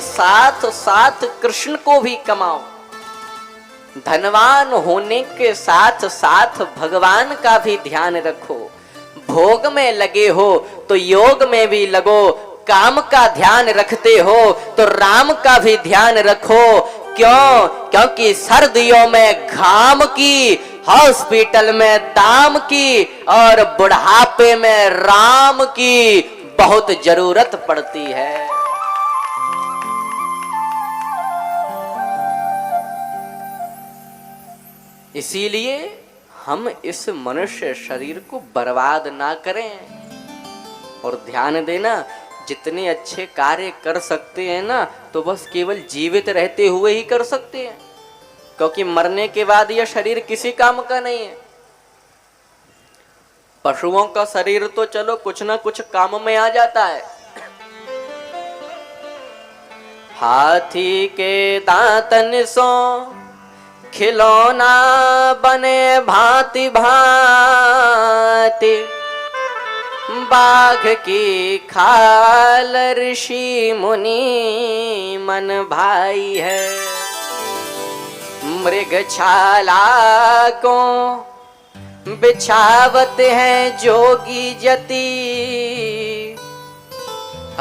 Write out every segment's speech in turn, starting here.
साथ साथ कृष्ण को भी कमाओ। धनवान होने के साथ साथ भगवान का भी ध्यान रखो। भोग में लगे हो तो योग में भी लगो। काम का ध्यान रखते हो तो राम का भी ध्यान रखो। क्यों? क्योंकि सर्दियों में घाम की, हॉस्पिटल में दाम की और बुढ़ापे में राम की बहुत जरूरत पड़ती है। इसीलिए हम इस मनुष्य शरीर को बर्बाद ना करें। और ध्यान देना, जितने अच्छे कार्य कर सकते हैं ना, तो बस केवल जीवित रहते हुए ही कर सकते हैं, क्योंकि मरने के बाद यह शरीर किसी काम का नहीं है। पशुओं का शरीर तो चलो कुछ ना कुछ काम में आ जाता है। हाथी के दांतन सो खिलौना बने भांति भांति, बाघ की खाल ऋषि मुनि मन भाई है। मृग छाला को बिछावत हैं जोगी जति,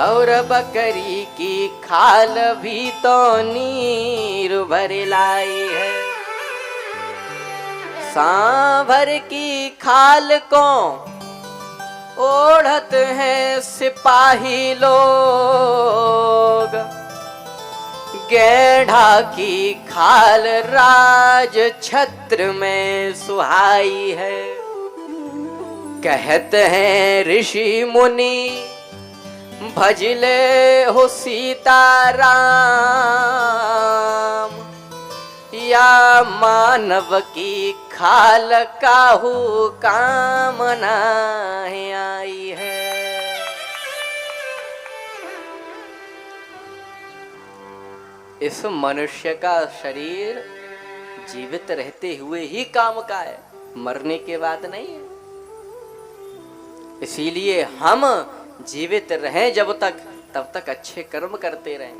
और बकरी की खाल भी तो नीर भर लाई है। सांभर की खाल को ओढ़त हैं सिपाही लोग, गेढ़ा की खाल राज छत्र में सुहाई है। कहते हैं ऋषि मुनि भजले हो सीताराम, या मानव की खाल काहू कामना आई है। इस मनुष्य का शरीर जीवित रहते हुए ही काम का है, मरने के बाद नहीं है। इसीलिए हम जीवित रहें जब तक, तब तक अच्छे कर्म करते रहें,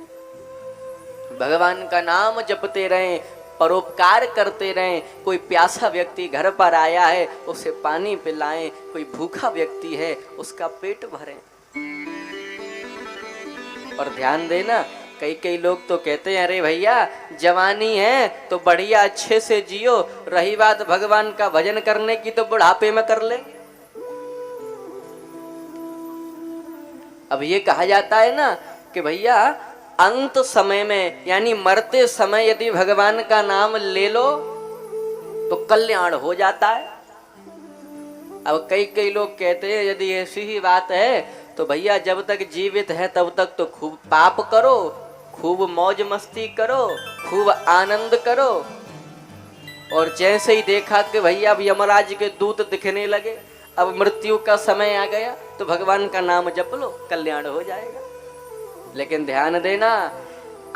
भगवान का नाम जपते रहें, परोपकार करते रहें। कोई प्यासा व्यक्ति घर पर आया है उसे पानी पिलाएं, कोई भूखा व्यक्ति है उसका पेट भरें। और ध्यान देना, कई लोग तो कहते हैं अरे भैया जवानी है तो बढ़िया अच्छे से जियो, रही बात भगवान का भजन करने की तो बुढ़ापे में कर लेंगे। अब ये कहा जाता है ना कि भैया अंत समय में, यानी मरते समय यदि भगवान का नाम ले लो तो कल्याण हो जाता है। अब कई लोग कहते हैं यदि ऐसी ही बात है तो भैया जब तक जीवित है तब तक तो खूब पाप करो, खूब मौज मस्ती करो, खूब आनंद करो, और जैसे ही देखा कि भैया अब यमराज के दूत दिखने लगे, अब मृत्यु का समय आ गया, तो भगवान का नाम जप लो, कल्याण हो जाएगा। लेकिन ध्यान देना,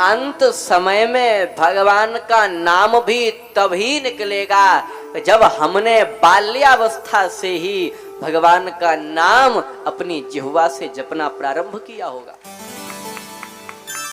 अंत समय में भगवान का नाम भी तभी निकलेगा जब हमने बाल्यावस्था से ही भगवान का नाम अपनी जिह्वा से जपना प्रारंभ किया होगा।